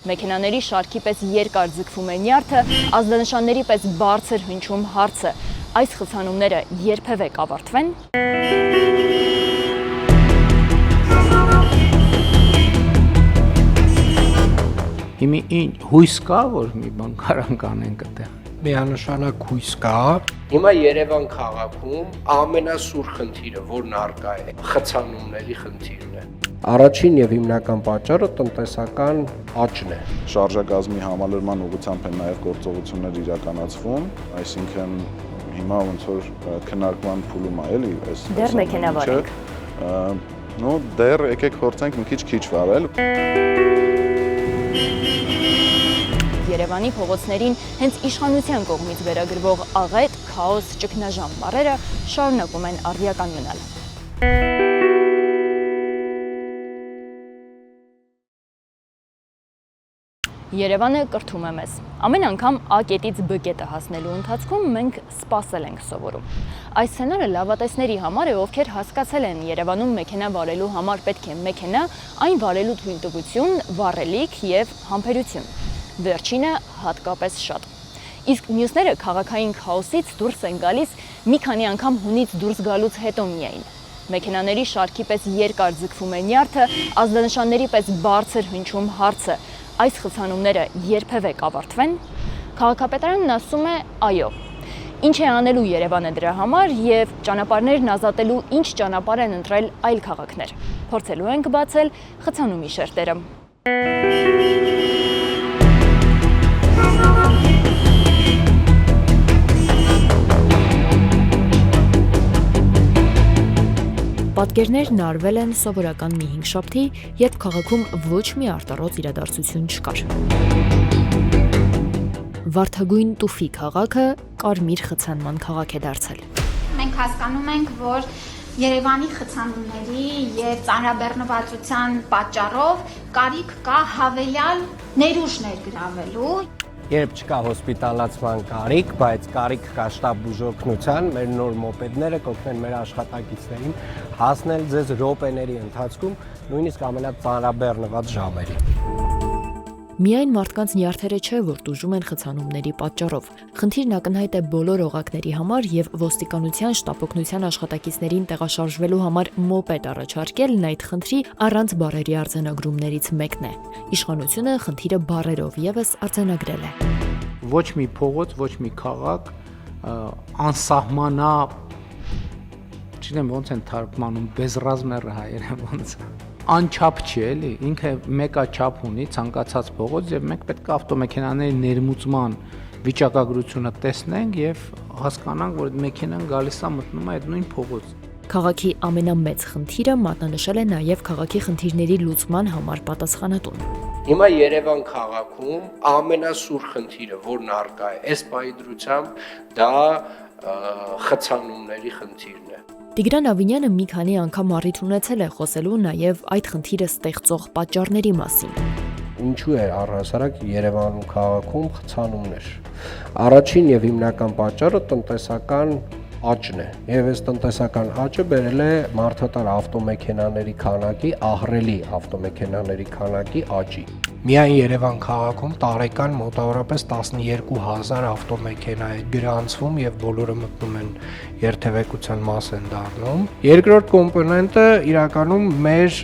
Մեքենաների շարքի պես երկար ձգվում է նյարդը, ազդանշանների պես բարձր հնչում հարցը։ Այս խցանումները երբևէ կավարտվեն։ Հիմի հույս կա, որ մի բան կարան կանենք այդտեղ։ Միանշանակ հույս կա։ Հիմա Երևան քաղաքում ամենասուր խնդիրը, որն առկա է, խցանումների խնդիրն է։ Առաջին եւ հիմնական պատճառը տնտեսական աճն է։ Շարժակազմի համալրման ուղղությամբ են նաեւ գործողություններ իրականացվում, այսինքն հիմա ոնց որ քննարկման փուլում է էլի այս դեռ մեքենա վարենք։ Ну դեռ եկեք փորձենք մի քիչ վարել։ Երևանի փողոցներին հենց իշխանության կողմից վերագրվող աղետ, քաոս, ճգնաժամ բառերը շարունակում են արդիական մնալ։ Երևանը կրթում է մեզ։ Ամեն անգամ A կետից B կետը հասնելու ընթացքում մենք սպասել ենք սովորում։ Այս սցենարը լավատեսների համար է, ովքեր հասկացել են Երևանում մեքենա վարելու համար պետք է մեքենա, այն վարելու թույլտվություն, վառելիք եւ համբերություն։ Վերջինը հատկապես շատ։ Իսկ մյուսները քաղաքային քաոսից դուրս են գալիս մի քանի անգամ հունից դուրս գալուց հետո միայն։ Մեքենաների շարքի պես երկար ձգվում է նյարդը, ազդանշանների պես բարձր հնչում հարցը։ Այս խցանումները երբևէ կավարտվեն։ Քաղաքապետարանն ասում է՝ այո։ Ինչ է անելու Երևանը դրա համար եւ ճանապարհներն ազատելու ինչ ճանապարհ են ընտրել այլ քաղաքներ։ Փորձելու ենք բացել խցանումի շերտերը։ Պատկերներն արվել են սովորական մի 5 շաբթի, երբ քաղաքում ոչ մի արտառոց իրադարձություն չկար։ Վարդագույն տուֆի քաղաքը կարմիր խցանման քաղաք է դարձել։ Մենք հասկանում ենք, որ Երևանի խցանումների եւ ծանրաբեռնվածության պատճառով կարիք կա հավելյալ ներուժ ներգրավելու։ Երբ չկա հոսպիտալացման կարիք, բայց կարիք կա շտապ բուժօգնության, մեր նոր մոպեդները կօգնեն մեր աշխատակիցներին հասնել ձեզ րոպեների ընթացքում, նույնիսկ ամենածանրաբեռնված ժամերին։ Միայն մարդկանց նյարդերը չէ, որ տուժում են խցանումների պատճառով։ Խնդիրն ակնհայտ է բոլոր օղակների համար եւ ոստիկանության շտապօգնության աշխատակիցներին տեղաշարժվելու համար մոպեդ առաջարկելն այդ խնդրի առանց բառերի արձանագրումներից մեկն է։ Իշխանությունը խնդիրը բառերով եւս արձանագրել է։ Ոչ մի փողոց, ոչ մի քաղաք անսահմանա, չգիտեմ ոնց են թարգմանում, բեզռազմերը հայերեն ոնց անչափ չի էլի, ինքը մեկա չափ ունի ցանկացած փողոց եւ մենք պետք է ավտոմեքենաների ներմուծման վիճակագրությունը տեսնենք եւ հասկանանք, որ այդ մեքենան գալիս է մտնում է այդ նույն փողոց։ Քաղաքի ամենամեծ խնդիրը մատնանշել է նաեւ քաղաքի խնդիրների լուծման համար պատասխանատուն։ Հիմա Երևան քաղաքում ամենասուր խնդիրը, որն առկա է, այս պայդրությամբ դա խցանումների խնդիրն է։ Տիգրան Ավինյանը մի քանի անգամ առիթ ունեցել է խոսելու նաև այդ խնդիրը ստեղծող պատճառների մասին։ Ինչու է առհասարակ Երևանում քաղաքում խցանումներ։ Առաջին եւ հիմնական պատճառը տնտեսական աճն է։ Եվ այս տնտեսական աճը բերել է մարդատար ավտոմեքենաների քանակի, ահռելի ավտոմեքենաների քանակի աճի։ Միայն Երևան քաղաքում տարեկան մոտավորապես 12000 ավտոմեքենա է գրանցվում եւ բոլորը մտնում են երթևեկության մաս են դառնում։ Երկրորդ կոմպոնենտը իրականում մեր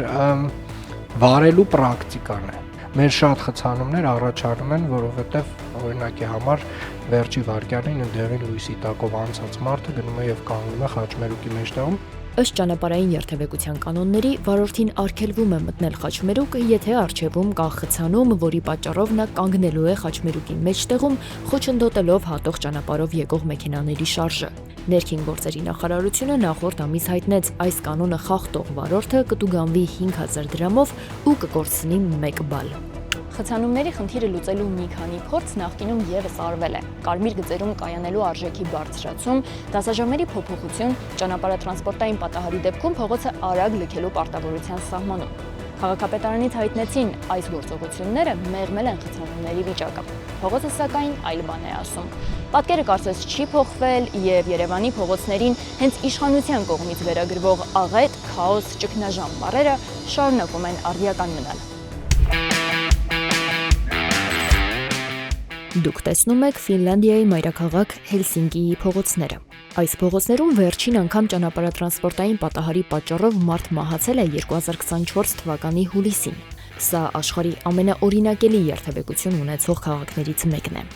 վարելու պրակտիկան է։ Մեր շատ խցանումներ առաջանում են, որովհետեւ օրինակի համար վերջի վարկյանին ընդդեղին լույսի տակով անցած մարդը գնում է եւ կանգնում է խաչմերուկի մեջտեղում։ Ըստ ճանապարհային երթևեկության կանոնների վարորդին արգելվում է մտնել խաչմերուկ, եթե առջևում կա խցանում, որի պատճառով նա կանգնելու է խաչմերուկի մեջտեղում, խոչընդոտելով հատող ճանապարհով եկող մեքենաների շարժը։ Ներքին գործերի նախարարությունը նախորդ ամիս հայտնեց, այս կանոնը խախտող վարորդը կտուգանվի 5000 դրամով ու կկորցնի 1 բալ։ Խցանումների խնդիրը լուծելու մի քանի փորձ նախկինում եւս արվել է։ Կարմիր գծերում կայանելու արժեքի բարձրացում, դասաժամերի փոփոխություն, ճանապարհատրանսպորտային պատահարի դեպքում փողոցը արագ լքելու պարտավորության սահմանում։ Քաղաքապետարանից հայտնեցին այս գործողությունները մեղմել են խցանումների վիճակը։ Փողոցը սակայն այլ բան է ասում։ Պատկերը կարծես չի փոխվել եւ Երևանի փողոցներին հենց իշխանության կողմից վերագրվող աղետ, քաոս, ճգնաժամ բառերը շարունակում են արդիական մնալ։ Դուք տեսնում եք Ֆինլանդիայի մայրաքաղաք Հելսինկիի փողոցները։ Այս փողոցներում վերջին անգամ ճանապարհատրանսպորտային պատահարի պատճառով մարդ մահացել է 2024 թվականի հուլիսին։ Սա աշխարհի ամենաօրինակելի երթևեկություն ունեցող քաղաքներից մեկն է։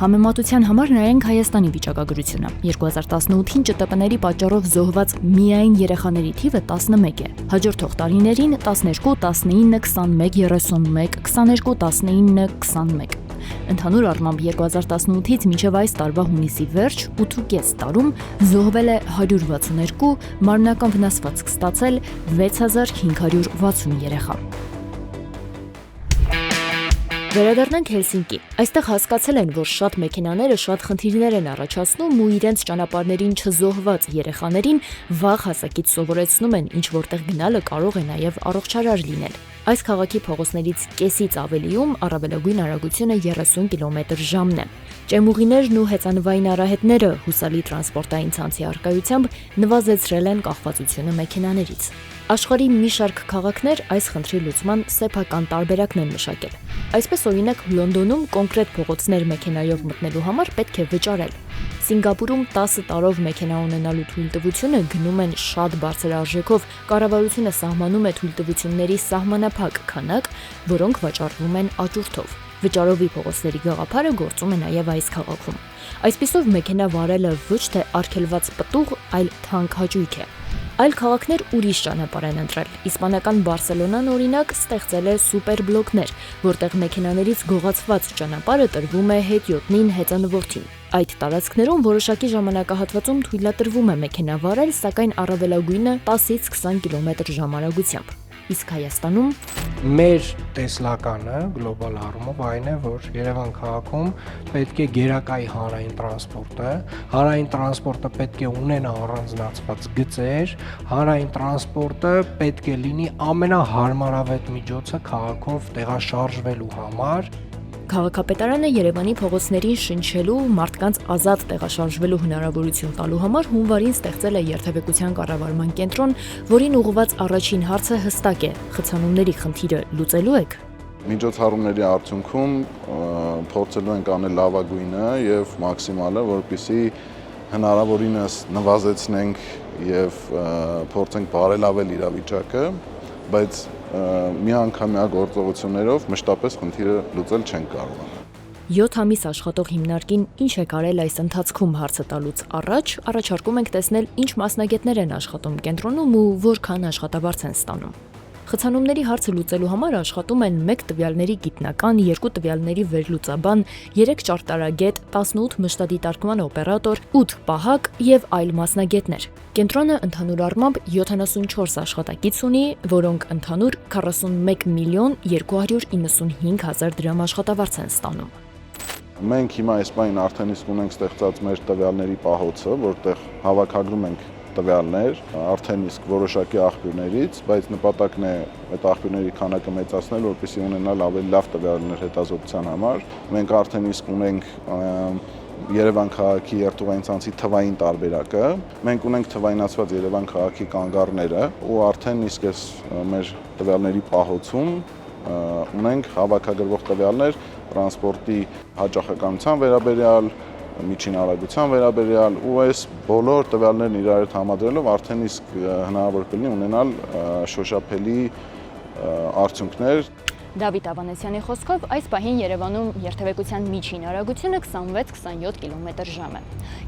Համեմատության համար նայենք Հայաստանի վիճակագրությունը։ 2018-ին ճՏՊ-ների պատճառով զոհված միայն երեխաների թիվը 11 է։ Հաջորդող տարիներին 12, 19, 21, 31, 22, 19, 21։ Ընդհանուր առմամբ 2018-ից մինչև այս տարվա հունիսի վերջ 8.5 տարում զոհվել է 162, մարմնական վնասվածք ստացել 6560 երեխա։ Վերադառնանք Հելսինկի։ Այստեղ հասկացել են, որ շատ մեքենաները շատ խնդիրներ են առաջացնում ու իրենց ճանապարհներին չզոհված երեխաներին վաղ հասակից սովորեցնում են, ինչ որտեղ գնալը կարող է նաև առողջարար լինել։ Այս քաղաքի փողոցներից կեսից ավելիում առավելագույն արագությունը 30 կմ/ժ-ն է։ Ճեմուղիներն ու հեծանվային արահետները հուսալի տրանսպորտային ցանցի առկայությամբ նվազեցրել են կախվածությունը մեքենաներից։ Աշխարհի մի շարք քաղաքներ այս խնդրի լուծման սեփական տարբերակն են մշակել։ Այսպես օրինակ Լոնդոնում կոնկրետ փողոցներ մեքենայով մտնելու համար պետք է վճարել։ Սինգապուրում 10 տարով մեքենա ունենալու թույլտվությունը գնում են շատ բարձր արժեքով, կառավարությունը սահմանում է թույլտվությունների սահմանափակ քանակ, որոնք վճարվում են աճուրդով։ Վճարովի փողոցների գաղափարը գործում է նաև այս քաղաքում։ Այսպիսով մեքենա վարելը ոչ թե արգելված պտուղ, այլ թանկ հաճույք է։ Այլ քաղաքներ ուրիշ ճանապարհ են ընտրել։ Իսպանական Բարսելոնան օրինակ ստեղծել է սուպերբլոկներ, որտեղ մեքենաներից գողացված ճանապարհը տրվում է հետիոտնին հեծանվորդին։ Այդ տարածքներում որոշակի ժամանակահատվածում թույլատրվում է մեքենա վարել, սակայն առավելագույնը 10-ից 20 կմ/ժ արագությամբ։ Իսկ Հայաստանում մեր տեսլականը գլոբալ առումով այն է, որ Երևան քաղաքում պետք է գերակայի հանրային տրանսպորտը պետք է ունենա առանձնացված գծեր, հանրային տրանսպորտը պետք է լինի ամենահարմարավետ միջոցը քաղաքով տեղաշարժվելու համար։ Քաղաքապետարանը Երևանի փողոցներին շնչելու, մարդկանց ազատ տեղաշարժվելու հնարավորություն տալու համար հունվարին ստեղծել է երթևեկության կառավարման կենտրոն, որին ուղղված առաջին հարցը հստակ է՝ խցանումների խնդիրը լուծելու եք։ Միջոցառումների արդյունքում փորձելու ենք անել լավագույնը եւ մաքսիմալը, որպեսզի հնարավորինս նվազեցնենք եւ փորձենք բարելավել իրավիճակը, բայց միանգամյա գործողություններով մշտապես խնդիրը լուծել չենք կարողանա։ 7 ամիս աշխատող հիմնարկին ինչ է կարել այս ընթացքում հարցը տալուց առաջ, առաջարկում ենք տեսնել ինչ մասնագետներ են աշխատում կենտրոնում ու որքան աշխատավարձ են ստանում։ Խցանումների հարցը լուծելու համար աշխատում են 1 տվյալների գիտնական, 2 տվյալների վերլուծաբան, 3 ճարտարագետ, 18 մշտադիտարկման օպերատոր, 8 պահակ եւ այլ մասնագետներ։ Կենտրոնը ընդհանուր առմամբ 74 աշխատակից ունի, որոնք ընդհանուր 41 միլիոն 295 հազար դրամ աշխատավարձ են ստանում։ Մենք հիմա այս պահին արդեն իսկ ունենք ստեղծած մեր տվյալների պահոցը, որտեղ հավաքագրում ենք տվյալներ, արդեն իսկ որոշակի աղբյուրներից, բայց նպատակն է այդ աղբյուրների քանակը մեծացնել, որպեսզի ունենալ ավելի լավ տվյալներ հետազոտության համար։ Մենք արդեն իսկ ունենք Երևան քաղաքի երթուղային ցանցի թվային տարբերակը։ Մենք ունենք թվայնացված Երևան քաղաքի կանգառները ու արդեն իսկ այս մեր տվյալների պահոցում ունենք հավաքագրվող տվյալներ տրանսպորտի հաճախականության վերաբերյալ, միջին արագության վերաբերյալ ու այս բոլոր տվյալներն իրար հետ համադրելով արդեն իսկ հնարավոր կլինի ունենալ շոշափելի արդյունքներ։ Դավիթ Ավանեսյանի խոսքով այս պահին Երևանում երթևեկության միջին արագությունը 26-27 կմ/ժ է։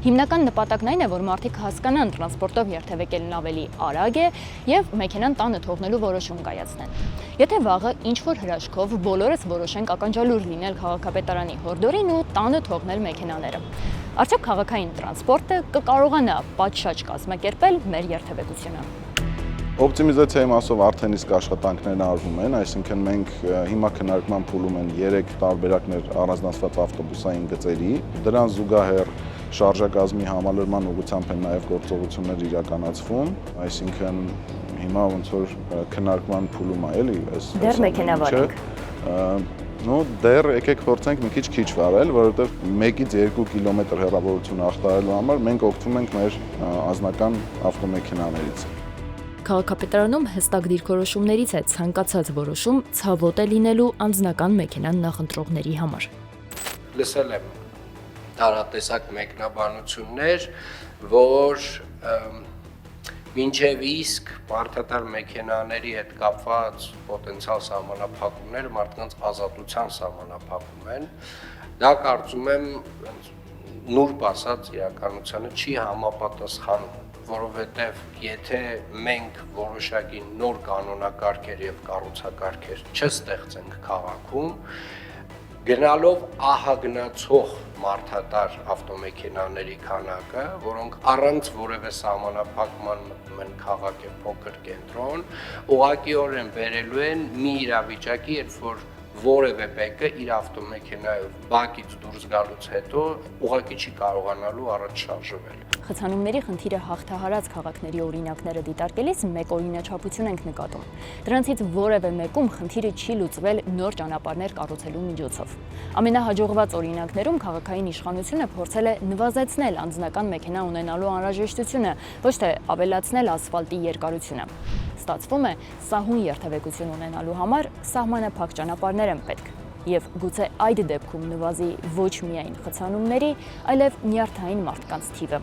Հիմնական նպատակն այն է, որ մարդիկ հասկանան տրանսպորտով երթևեկելն ավելի արագ է եւ մեքենան տանը թողնելու որոշում կայացնեն։ Եթե վաղը ինչ-որ հրաշքով բոլորս որոշենք ականջալուր լինել քաղաքապետարանի հորդորին ու տանը թողնել մեքենաները, արդյոք քաղաքային տրանսպորտը կկարողանա պատշաճ կազմակերպել մեր երթևեկությունը։ Օպտիմիզացիայի մասով արդեն իսկ աշխատանքներն արվում են, այսինքն մենք հիմա քննարկման փուլում են 3 տարբերակներ առանձնացված ավտոբուսային գծերի, դրան զուգահեռ շարժակազմի համալրման ուղղությամբ են նաև գործողություններ իրականացվում, այսինքն հիմա ոնց որ քննարկման փուլում է, էլի, դեռ մեքենա վարենք։ Դեռ եկեք փորձենք մի քիչ վարել, որովհետև 1-ից 2 կիլոմետր հեռավորություն ախտարելու համար մենք օգտվում ենք մեր անձնական ավտոմեքենաներից։ Քաղաքապետարանում հստակ դիրքորոշումներից է ցանկացած որոշում ցավոտ է լինելու անձնական մեքենան նախընտրողների համար։ Լսել եմ տարատեսակ մեկնաբանություններ, որ մինչև իսկ մարդատար մեքենաների հետ կապված պոտենցիալ սահմանափակումները մարդկանց ազատության սահմանափակում են։ Դա կարծում եմ նուրբ ասած իրականությանը չի համապատասխանում, որովհետև եթե մենք որոշակի նոր կանոնակարգեր եւ կառուցակարգեր չստեղծենք քաղաքում, գնալով ահագնացող մարդատար ավտոմեքենաների քանակը, որոնք առանց որևէ սահմանափակման մտնում են քաղաքի փոքր կենտրոն, ուղղակիորեն բերելու են մի իրավիճակի, երբ որ որևէ մեկը իր ավտոմեքենայով բակից դուրս գալուց հետո ուղղակի չի կարողանալու առաջ շարժվել։ Խցանումների խնդիրը հաղթահարած քաղաքների օրինակները դիտարկելիս մեկ օրինաչափություն ենք նկատում։ Դրանցից որևէ մեկում խնդիրը չի լուծվել նոր ճանապարհներ կառուցելու միջոցով։ Ամենահաջողված օրինակներում քաղաքային իշխանությունը փորձել է նվազեցնել անձնական մեքենա ունենալու անհրաժեշտությունը, ոչ թե ավելացնել ասֆալտի երկարությունը։ Ստացվում է, սահուն երթևեկություն ունենալու համար սահմանափակ ճանապարհներ են պետք։ Եվ գուցե այդ դեպքում նվազի ոչ միայն խցանումների, այլև նյարդային մարդկանց թիվը։